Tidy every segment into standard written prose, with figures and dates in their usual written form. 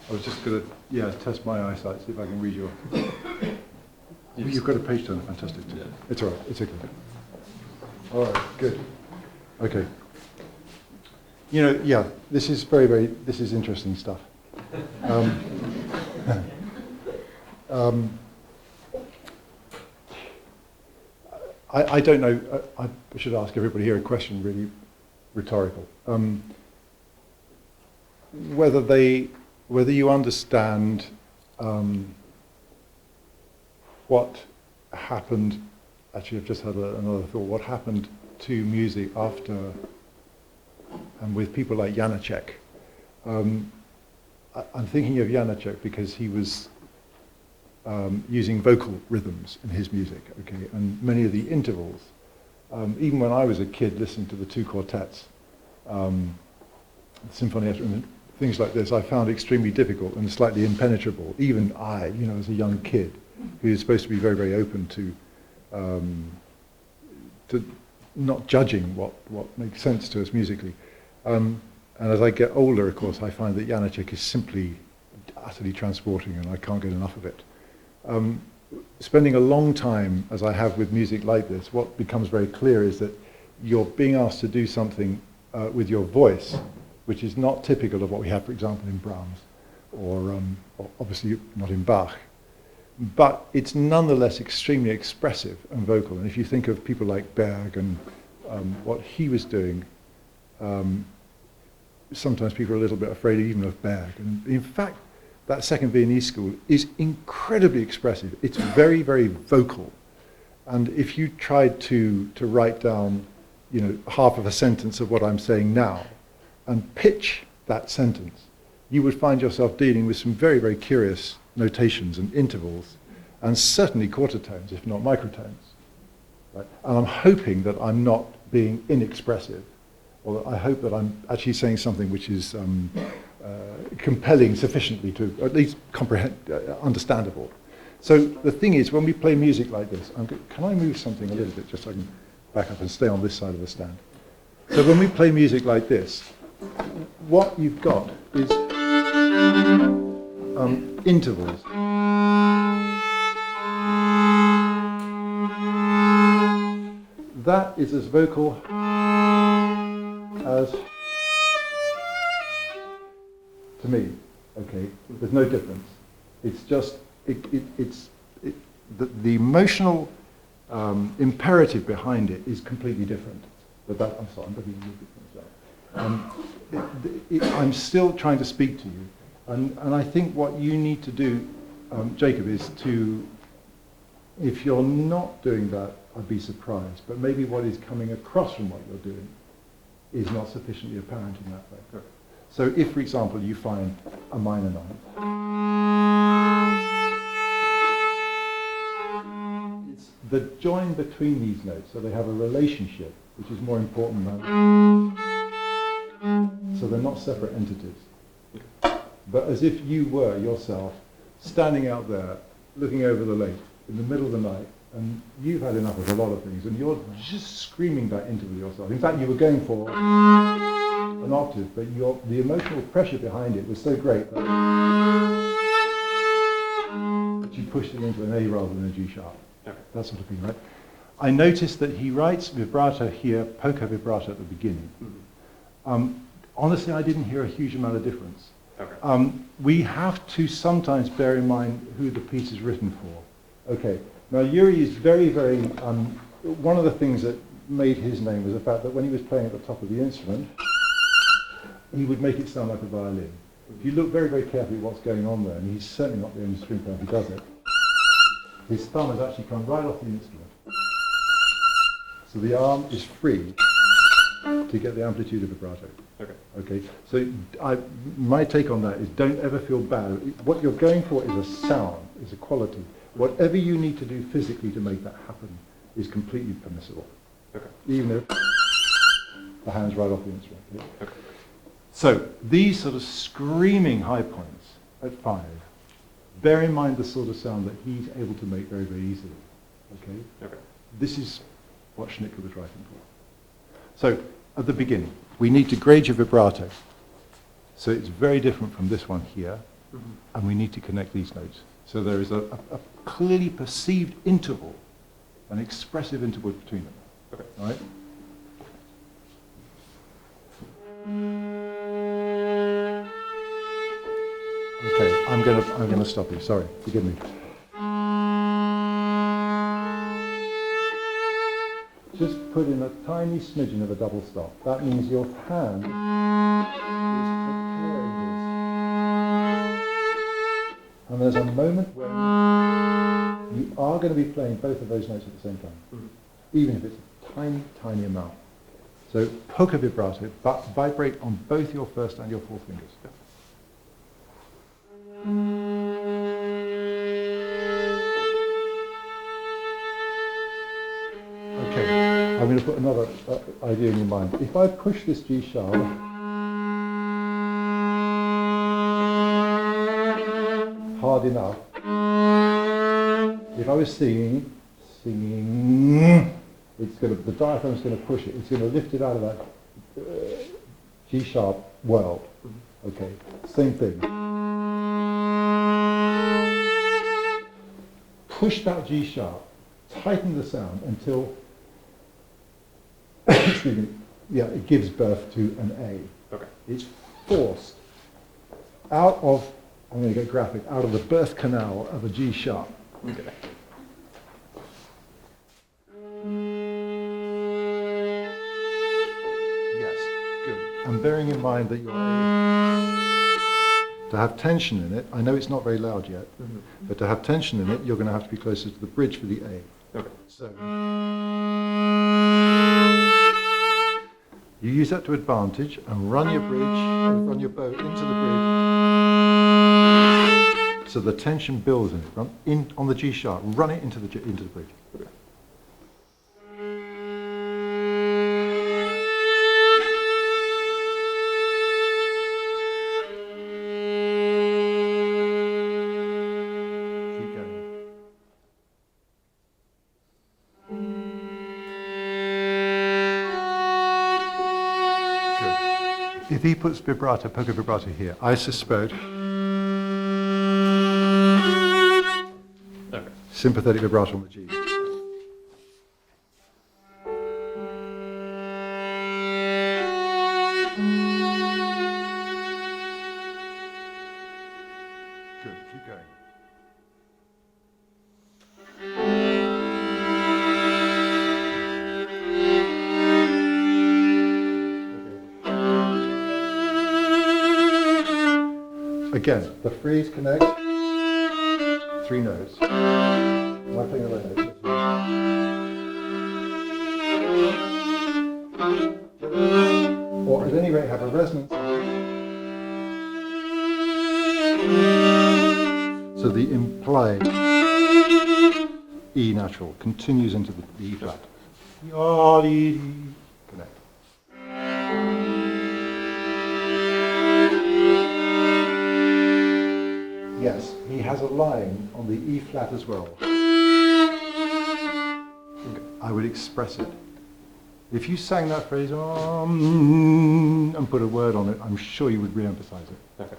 I was just going to, test my eyesight, see if I can read your... You've got a page turner, fantastic. Yeah. It's all right, it's okay. All right, good. Okay. You know, this is this is interesting stuff. I don't know, I should ask everybody here a question, really rhetorical. Whether you understand what happened, actually I've just had another thought, what happened to music after, and with people like Janacek. I'm thinking of Janacek because he was using vocal rhythms in his music, okay, and many of the intervals, even when I was a kid listening to the two quartets, symphony and things like this, I found extremely difficult and slightly impenetrable. Even I, you know, as a young kid, who is supposed to be very, very open to not judging what makes sense to us musically. And as I get older, of course, I find that Janacek is simply utterly transporting, and I can't get enough of it. Spending a long time, as I have with music like this, what becomes very clear is that you're being asked to do something with your voice, which is not typical of what we have, for example, in Brahms, or obviously not in Bach. But it's nonetheless extremely expressive and vocal. And if you think of people like Berg and what he was doing, sometimes people are a little bit afraid even of Berg. And in fact, that second Viennese school is incredibly expressive. It's very, very vocal. And if you tried to write down, you know, half of a sentence of what I'm saying now, and pitch that sentence, you would find yourself dealing with some very, very curious notations and intervals, and certainly quarter tones, if not microtones. Right? And I'm hoping that I'm not being inexpressive, or I hope that I'm actually saying something which is compelling sufficiently to at least understandable. So the thing is, when we play music like this, can I move something a little bit just so I can back up and stay on this side of the stand? So when we play music like this, what you've got is intervals. That is as vocal as, to me, okay, there's no difference. It's just, the emotional imperative behind it is completely different. But that, I'm sorry, I'm looking at you. I'm still trying to speak to you. And I think what you need to do, Jacob, is to, if you're not doing that, I'd be surprised. But maybe what is coming across from what you're doing is not sufficiently apparent in that way. Okay. So if, for example, you find a minor ninth, it's the join between these notes, so they have a relationship, which is more important than, so they're not separate entities. But as if you were yourself standing out there, looking over the lake in the middle of the night, and you've had enough of a lot of things, and you're just screaming that into yourself. In fact, you were going for an octave, but the emotional pressure behind it was so great that you pushed it into an A rather than a G sharp. Okay. That sort of thing, right? I noticed that he writes vibrato here, polka vibrato at the beginning. Mm-hmm. Honestly, I didn't hear a huge amount of difference. Okay. We have to sometimes bear in mind who the piece is written for. Okay. Now, Yuri is very, very, one of the things that made his name was the fact that when he was playing at the top of the instrument, he would make it sound like a violin. If you look very, very carefully at what's going on there, and he's certainly not the only string player who does it, his thumb has actually come right off the instrument. So the arm is free to get the amplitude of vibrato. Okay. Okay. So my take on that is don't ever feel bad. What you're going for is a sound, is a quality. Whatever you need to do physically to make that happen is completely permissible. Okay. Even if the hand's right off the instrument. Yeah? Okay. So these sort of screaming high points at 5, bear in mind the sort of sound that he's able to make very, very easily. Okay? Okay. This is what Shnittke was writing for. So at the beginning, we need to grade your vibrato. So it's very different from this one here, and we need to connect these notes. So there is a clearly perceived interval, an expressive interval between them. Okay. All right? Okay, I'm gonna stop you. Sorry, forgive me. Just put in a tiny smidgen of a double stop. That means your hand is preparing this. And there's a moment when you are going to be playing both of those notes at the same time, even if it's a tiny, tiny amount. So polka vibrato, but vibrate on both your first and your fourth fingers. Okay, I'm going to put another idea in your mind. If I push this G sharp hard enough, if I was singing, the diaphragm's going to push it. It's going to lift it out of that G sharp world. Okay, same thing. Push that G sharp, tighten the sound until excuse me, yeah, it gives birth to an A. Okay. It's forced out of, I'm going to get graphic, out of the birth canal of a G sharp. Okay. Yes, good. And bearing in mind that your A, to have tension in it, I know it's not very loud yet, but to have tension in it, you're going to have to be closer to the bridge for the A. Okay. So you use that to advantage and run your bridge, run your bow into the bridge, so the tension builds in it. Run in on the G sharp, run it into the bridge. Okay. If he puts vibrato, polka vibrato here, I suspect sympathetic vibrato on the G. Good, keep going. again, the phrase connects, 3 notes. Am I playing the right notes? Or at any rate have a resonance. So the implied E natural continues into the E flat. Connect. Yes, he has a line on the E flat as well. I would express it. If you sang that phrase and put a word on it, I'm sure you would re-emphasize it. Okay.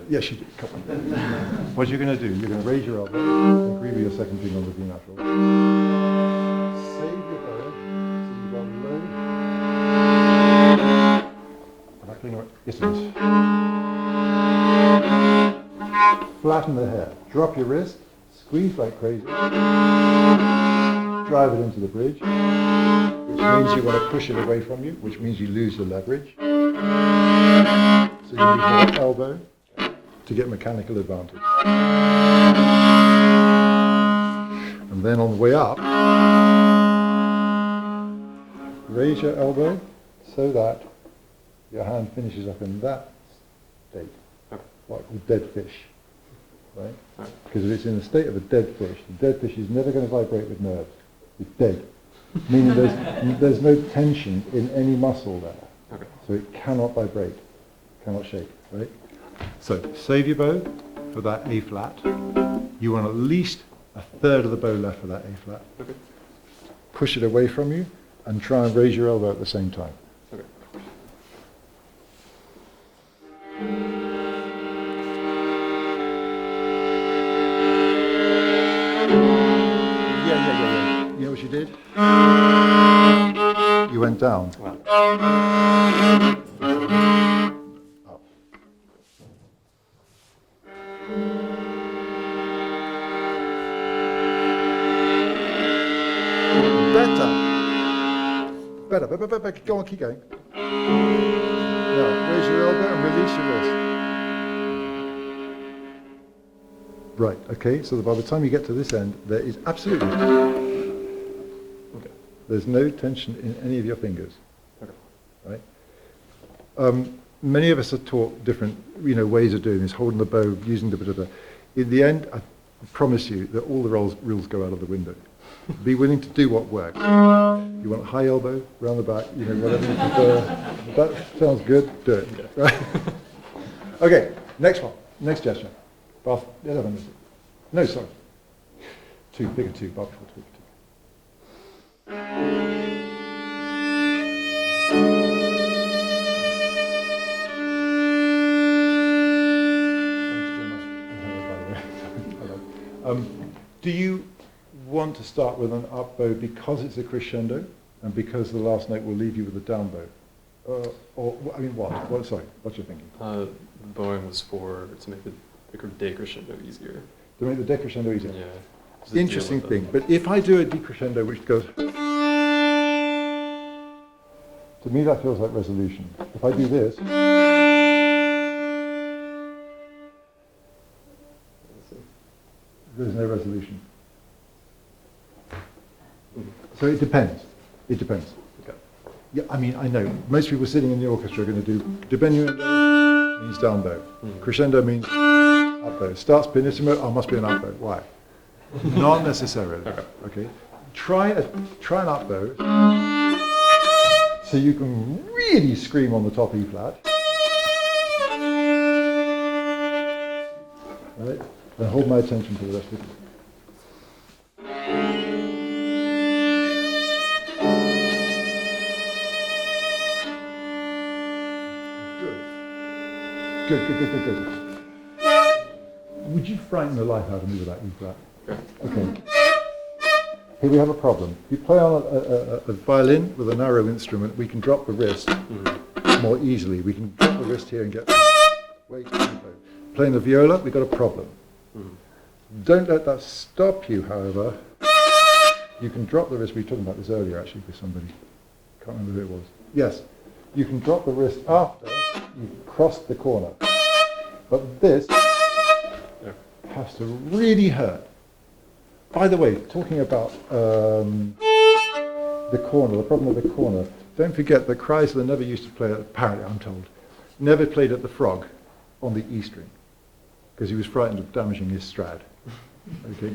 Yes, you do. Come on. What you're going to do, you're going to raise your elbow, agree with your second finger on the B natural. Save your bow, so you've got low. Am I playing right? Yes, it is. Flatten the hair. Drop your wrist, squeeze like crazy. Drive it into the bridge, which means you want to push it away from you, which means you lose the leverage. So you use your elbow to get mechanical advantage. And then on the way up, raise your elbow so that your hand finishes up in that state, like a dead fish, right? Because if it's in the state of a dead fish, the dead fish is never going to vibrate with nerves. It's dead, meaning there's no tension in any muscle there. So it cannot vibrate, cannot shake, right? So save your bow for that A flat. You want at least a third of the bow left for that A flat. Okay. Push it away from you and try and raise your elbow at the same time. Okay. Yeah. You know what you did? You went down. Wow. Better. Go on, keep going. Now, raise your elbow and release your wrist. Right, okay, so by the time you get to this end, there is absolutely... Okay. There's no tension in any of your fingers. Okay. Right? Many of us are taught different ways of doing this, holding the bow, using the bit of the... In the end, I promise you that all the rules go out of the window. Be willing to do what works. You want a high elbow, round the back, whatever you prefer. That sounds good, do it. Yeah. Right? Okay, next one. Next gesture. Bar 11. No, sorry. 2, bigger 2, bar before 2. Do you want to start with an up bow because it's a crescendo and because the last note will leave you with a down bow? What? Sorry, what's your thinking? The bowing was to make the decrescendo easier. To make the decrescendo easier? Yeah. Interesting thing, but if I do a decrescendo which goes... To me that feels like resolution. If I do this... There's no resolution. So it depends. It depends. Okay. Yeah, I mean, I know. Most people sitting in the orchestra are going to do diminuendo means down bow. Crescendo means up bow. Starts pianissimo, must be an up bow. Why? Not necessarily. Okay. Try an up bow so you can really scream on the top E flat. Right? And hold my attention for the rest of it. good. Would you frighten the life out of me with that E-flat? Okay. Here we have a problem. If you play on a violin with a narrow instrument, we can drop the wrist more easily. We can drop the wrist here and get way too tempo. Playing the viola, we've got a problem. Don't let that stop you, however. You can drop the wrist. We were talking about this earlier, actually, with somebody. Can't remember who it was. Yes. You can drop the wrist after you've crossed the corner. But this has to really hurt. By the way, talking about the corner, the problem with the corner, don't forget that Chrysler never used to play, apparently I'm told, never played at the Frog on the E string, because he was frightened of damaging his Strad. Okay?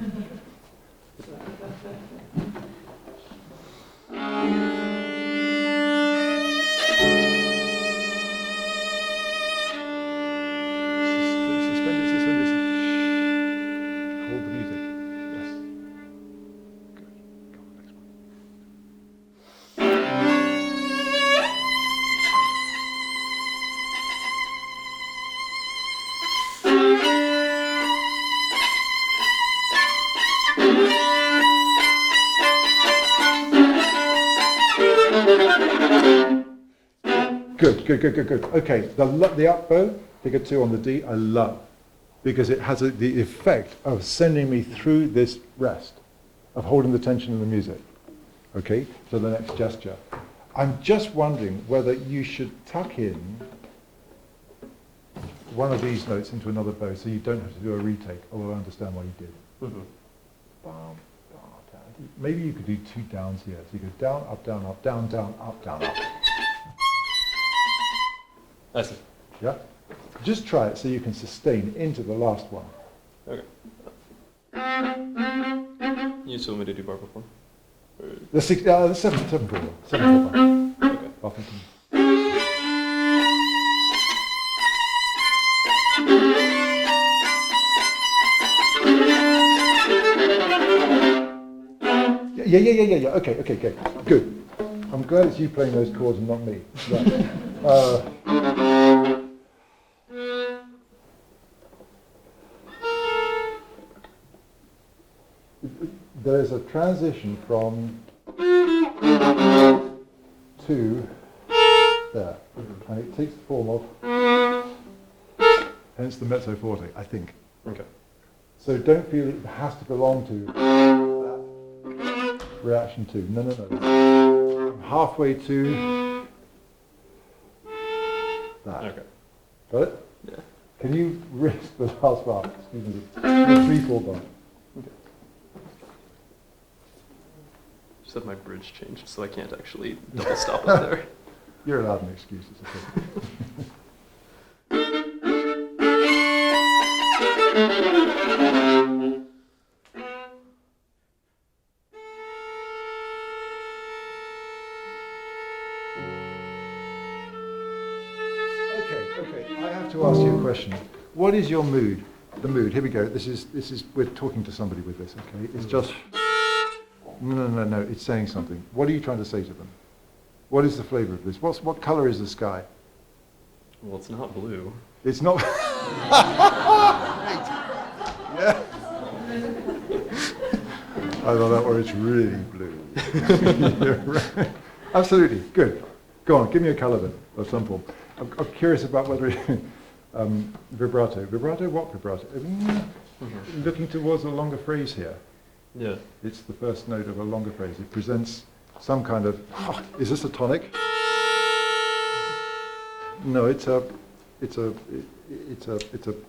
Good. Okay, the up bow, figure 2 on the D, I love, because it has the effect of sending me through this rest, of holding the tension in the music. Okay, so the next gesture. I'm just wondering whether you should tuck in one of these notes into another bow so you don't have to do a retake, although I understand why you did. Maybe you could do 2 downs here. So you go down, up, down, up, down, down, up, down, up. I see. Yeah? Just try it so you can sustain into the last one. Okay. You still want me to do bar before? The 7/4. 7/4. Okay. Buffington. Yeah. Okay. Good. I'm glad it's you playing those chords and not me. Right. There's a transition from to there, and it takes the form of, hence the mezzo forte, I think. Okay. So don't feel it has to belong to that reaction to. No. I'm halfway to that. Okay. Got it? Yeah. Can you risk the last bar? Excuse me. The 3/4 bar. Okay. Just have my bridge changed so I can't actually double stop up there. You're allowed an excuse, it's okay. I have to ask you a question. What is your mood? The mood. Here we go. This is. We're talking to somebody with this. Okay. It's just. No. It's saying something. What are you trying to say to them? What is the flavour of this? What colour is the sky? Well, it's not blue. It's not. Yeah. I thought that was really blue. You're right. Absolutely. Good. Go on. Give me a colour then, of some form. I'm curious about whether vibrato. Vibrato? What vibrato? Looking towards a longer phrase here. Yeah. It's the first note of a longer phrase. It presents some kind of. Is this a tonic? No, it's a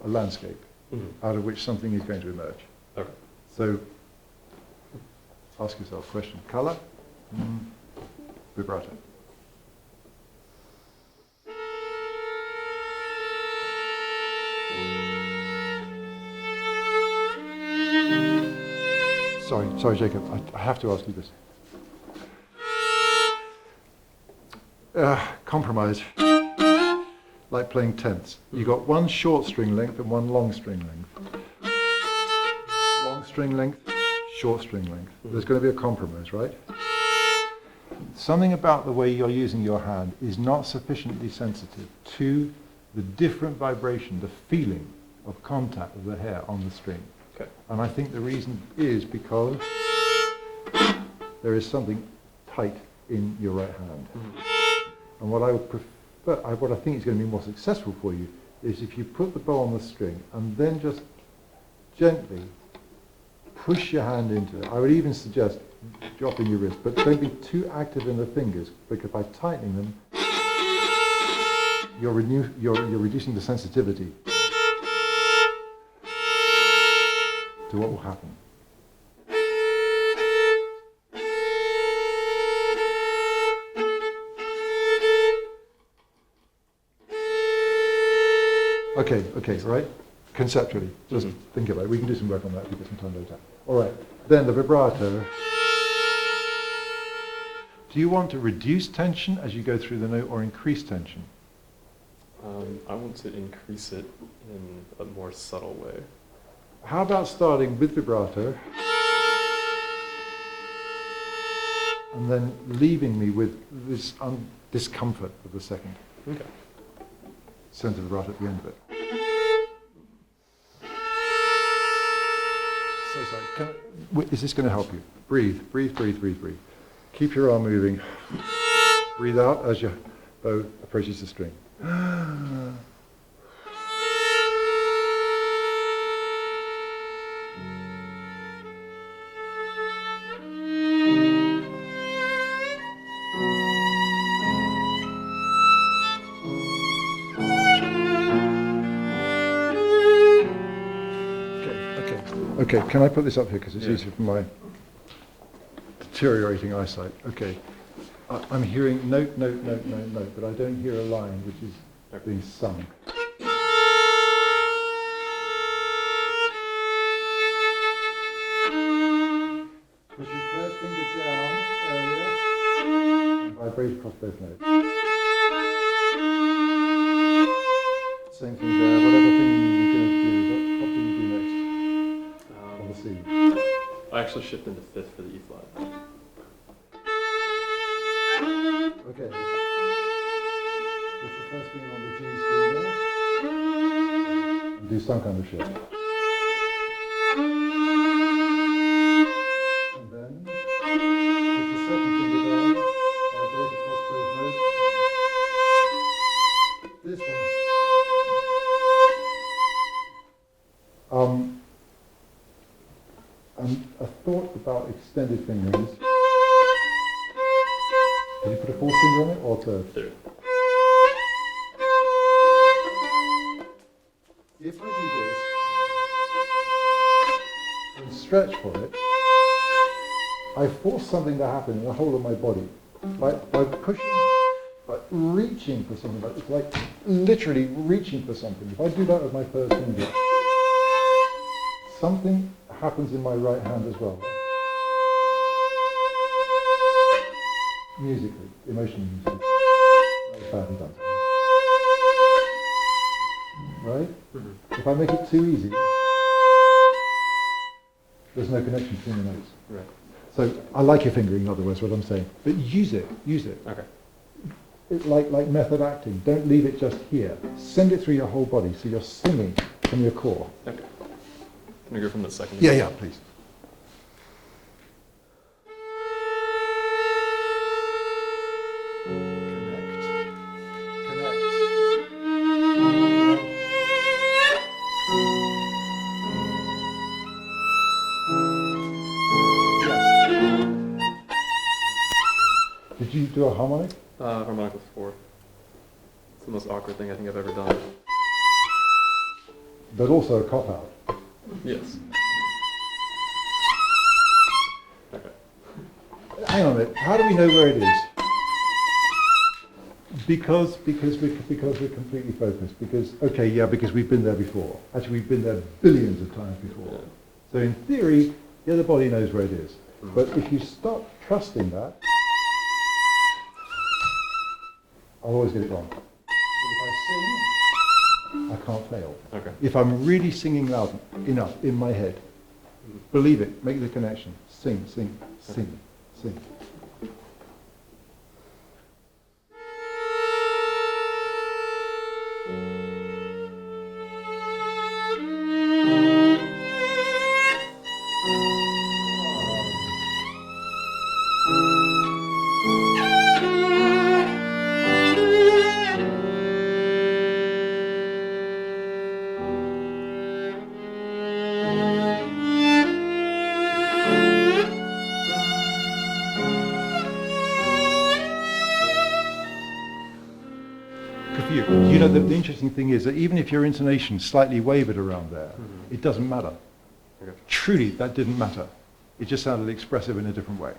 landscape out of which something is going to emerge. Okay. So ask yourself a question. Colour? Vibrato. Sorry, Jacob. I have to ask you this. Compromise. Like playing tenths. You got one short string length and one long string length. Long string length, short string length. There's going to be a compromise, right? Something about the way you're using your hand is not sufficiently sensitive to the different vibration, the feeling of contact of the hair on the string. Okay. And I think the reason is because there is something tight in your right hand. And what I would prefer, what I think is going to be more successful for you is if you put the bow on the string and then just gently push your hand into it. I would even suggest dropping your wrist, but don't be too active in the fingers, because by tightening them, you're reducing the sensitivity to what will happen. Okay, right? Conceptually, just think about it. We can do some work on that if we get some time later. All right, then the vibrato. Do you want to reduce tension as you go through the note or increase tension? I want to increase it in a more subtle way. How about starting with vibrato and then leaving me with this discomfort of the second? Okay. Sense of vibrato at the end of it. So sorry, is this going to help you? Breathe, breathe, breathe, breathe, breathe. Keep your arm moving. Breathe out as your bow approaches the string. Okay, can I put this up here because it's easier for my deteriorating eyesight? Okay, I'm hearing note, note, note, note, note, but I don't hear a line which is being sung. Push your third finger down earlier and vibrate across both notes. Same thing there, whatever thing you're going to do, what do you do next? On the C. I actually shift into fifth for the E flat. Okay. Push your first finger on the G string there. And do some kind of shift. And then put your second finger down, vibrate across both notes. This one. And a thought about extended fingers. Did you put a fourth finger on it or third? Third. If I do this and stretch for it, I force something to happen in the whole of my body. By pushing, by reaching for something, it's like literally reaching for something. If I do that with my first finger, something happens in my right hand as well. Musically, emotionally music. Very badly done. Right? If I make it too easy, there's no connection between the notes. Right. So I like your fingering, in other words, what I'm saying. But use it. Okay. It's like method acting. Don't leave it just here. Send it through your whole body, so you're singing from your core. Okay. Can we go from the second? Yeah, please. Did you do a harmonic? Harmonic with 4. It's the most awkward thing I think I've ever done. But also a cop-out. Yes. Okay. Hang on a minute. How do we know where it is? Because we're completely focused. Because we've been there before. Actually, we've been there billions of times before. Yeah. So in theory, the other body knows where it is. But if you stop trusting that, I'll always get it wrong. But if I sing, I can't fail. Okay. If I'm really singing loud enough in my head, believe it, make the connection. Sing, sing, sing, sing. But the interesting thing is that even if your intonation slightly wavered around there, it doesn't matter. Okay. Truly, that didn't matter. It just sounded expressive in a different way,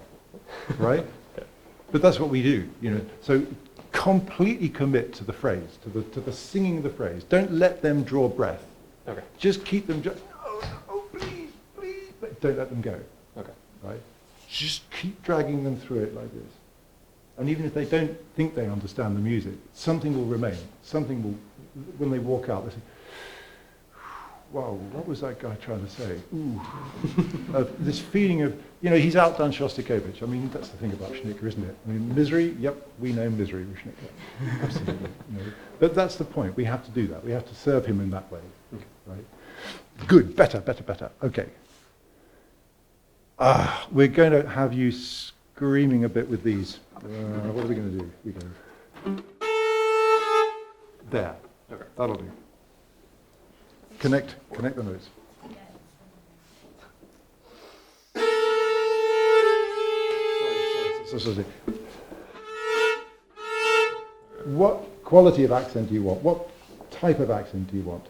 right? Okay. But that's what we do, you know. So completely commit to the phrase, to the singing of the phrase. Don't let them draw breath. Okay. Just keep them just, oh, please, please. But don't let them go, Okay. right? Just keep dragging them through it like this. And even if they don't think they understand the music, something will remain. Something will, when they walk out, they say, wow, what was that guy trying to say? Ooh. This feeling of, you know, he's outdone Shostakovich. I mean, that's the thing about Shnittke, isn't it? I mean, misery, yep, we know misery with Shnittke. Absolutely. You know. But that's the point. We have to do that. We have to serve him in that way. Okay. Right? Good, better. Okay. We're going to have you screaming a bit with these. What are we going to do? We go. There. Okay. That'll do. Connect the notes. Sorry. What quality of accent do you want? What type of accent do you want?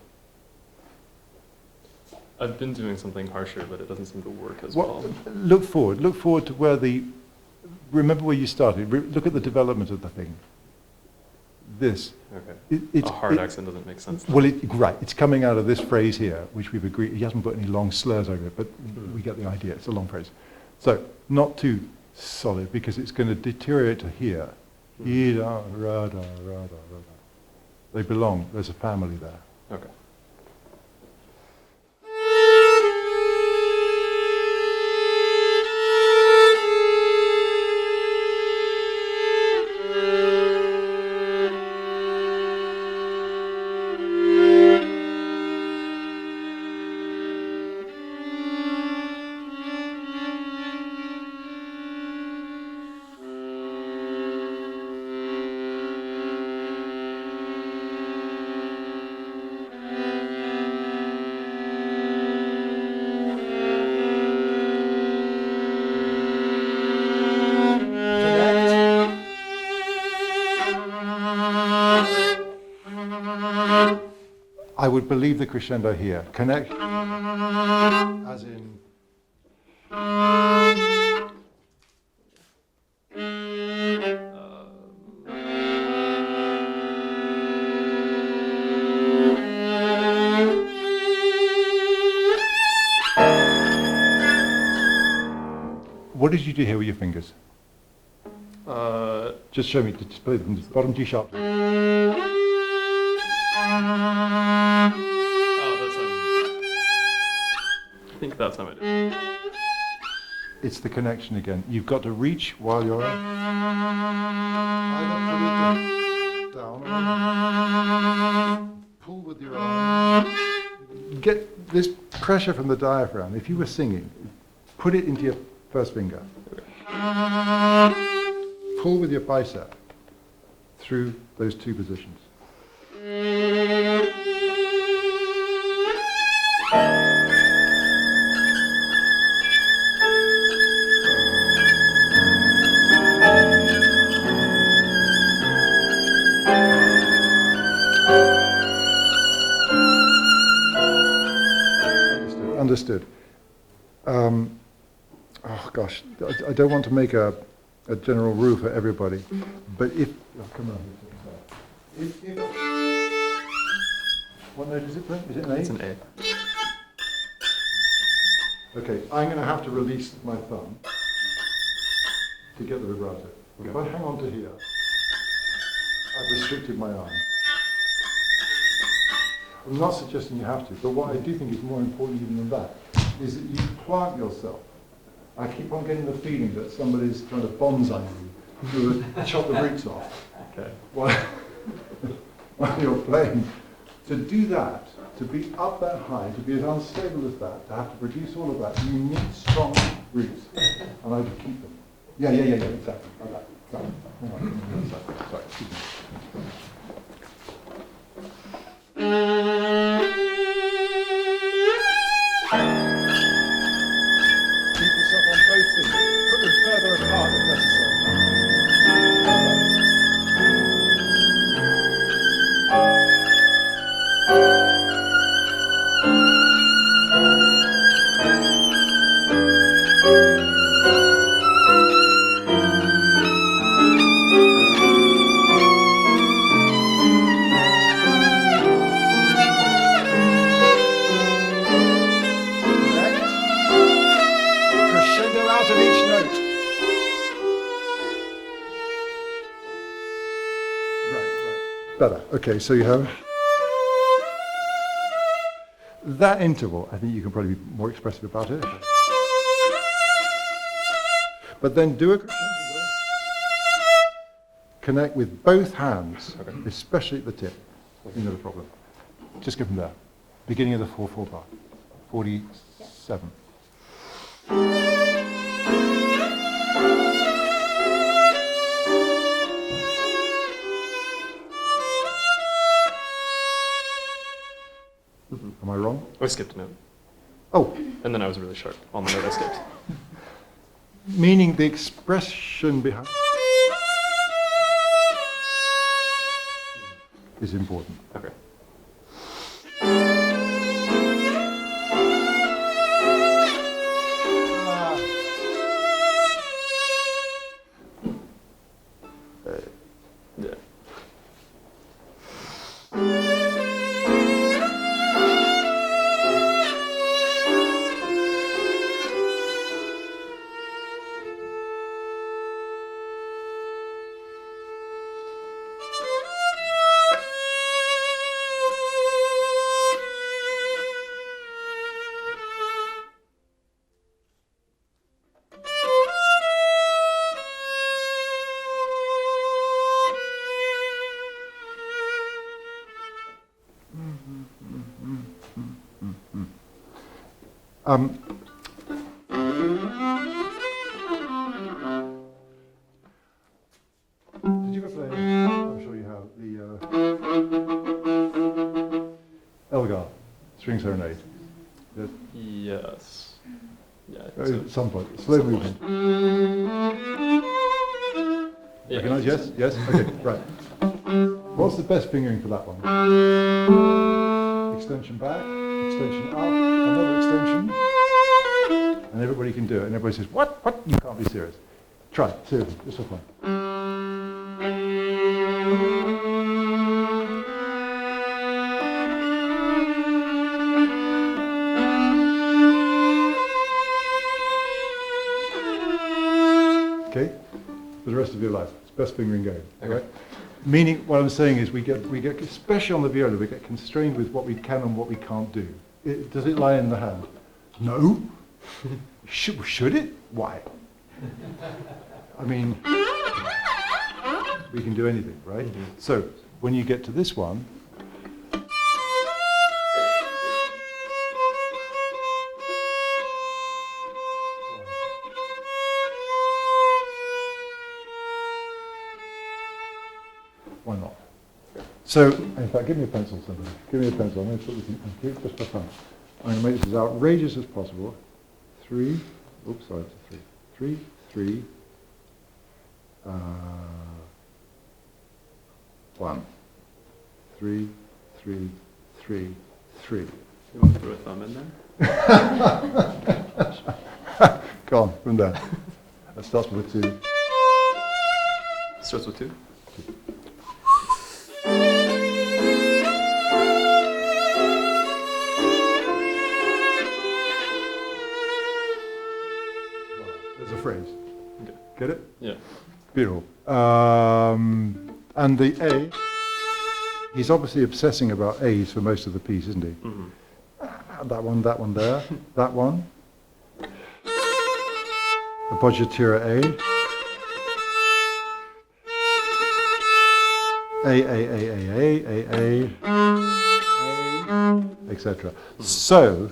I've been doing something harsher, but it doesn't seem to work as well. Look forward to where remember where you started. Look at the development of the thing. This. Okay. A hard accent doesn't make sense. Well, right, it's coming out of this phrase here, which we've agreed. He hasn't put any long slurs over it, but we get the idea. It's a long phrase. So, not too solid, because it's going to deteriorate to here. Ida, rada, rada, rada. They belong. There's a family there. Okay. I would believe the crescendo here. Connect, as in. What did you do here with your fingers? Just show me. Just play them. Bottom G sharp. I think that's how I do it. It's the connection again. You've got to reach while you're either put it down, pull with your arm. Get this pressure from the diaphragm. If you were singing, put it into your first finger. Pull with your bicep through those two positions. Understood. Oh gosh, I don't want to make a general rule for everybody, but if come on, if what note is it playing? Is it an A? It's an A. Okay, I'm going to have to release my thumb to get the vibrato. Okay. If I hang on to here, I've restricted my arm. I'm not suggesting you have to, but what I do think is more important even than that is that you plant yourself. I keep on getting the feeling that somebody's trying to bonsai you, to chop the roots off. Okay. While you're playing. To do that, to be up that high, to be as unstable as that, to have to produce all of that, you need strong roots. And I would keep them. Yeah, exactly. Like that. Exactly. Sorry, excuse me. Keep yourself on both feet. Put them further apart if necessary. better. Okay, so you have that interval. I think you can probably be more expressive about it. But then do a crescendo. Connect with both hands, especially at the tip. You know the problem. Just go from there. Beginning of the 4/4 bar. 47. Am I wrong? I skipped a note. Oh, And then I was really sharp on the note I skipped. meaning the expression behind is important. Okay. Yeah. Um, did you ever play, I'm sure you have, the Elgar String Serenade? Yes. Yeah, I think At some point, slow movement. Yeah. Recognize? Yes? Yes? Okay, right. What's the best fingering for that one? Extension back, extension up, another extension. And everybody can do it. And everybody says, what? What? You can't be serious. Try it, seriously, just for fun. Okay? For the rest of your life. It's best fingering going. Okay. Right? Meaning, what I'm saying is we get, especially on the viola, we get constrained with what we can and what we can't do. Does it lie in the hand? No. Should it? Why? I mean, we can do anything, right? Mm-hmm. So, when you get to this one, why not? So, in fact, give me a pencil, somebody. Give me a pencil. I'm going to put this in here just for fun. I'm going to make this as outrageous as possible. 3, oops, sorry, it's a 3. 3, 3, 1. 3, 3, 3, 3. You want to throw a thumb in there? Go on, from there. That starts with a 2. Starts with 2. There's a phrase. Okay. Get it? Yeah. Beautiful. And the A, he's obviously obsessing about A's for most of the piece, isn't he? Mm-hmm. That one there, that one. Appoggiatura A, etc. So,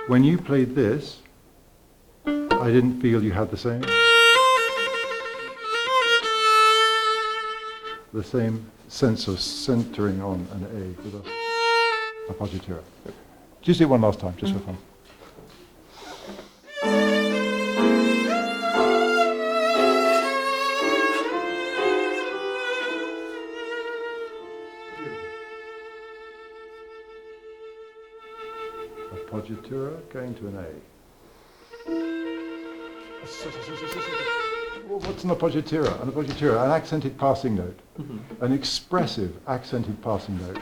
when you played this, I didn't feel you had the same sense of centering on an A with a appoggiatura. Just do it one last time, just for fun. Appoggiatura going to an A. What's an appoggiatura? An appoggiatura, an accented passing note, an expressive accented passing note.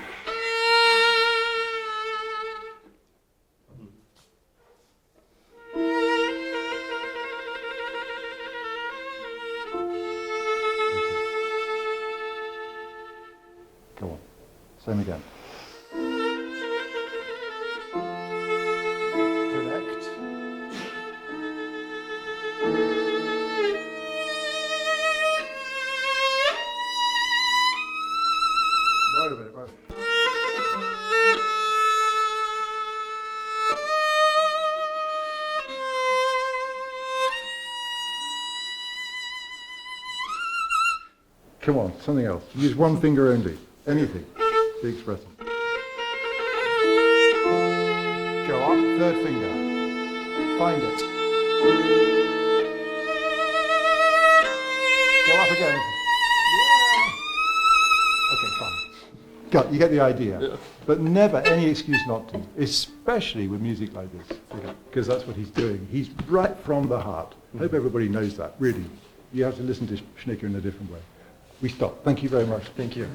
Come on, something else. Use one finger only. Anything. Be expressive. Go up, third finger. Find it. Go up again. Yeah. Okay, fine. You get the idea. Yeah. But never any excuse not to, especially with music like this, because that's what he's doing. He's right from the heart. I hope everybody knows that, really. You have to listen to Shnittke in a different way. We stop. Thank you very much. Thank you.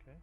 Okay.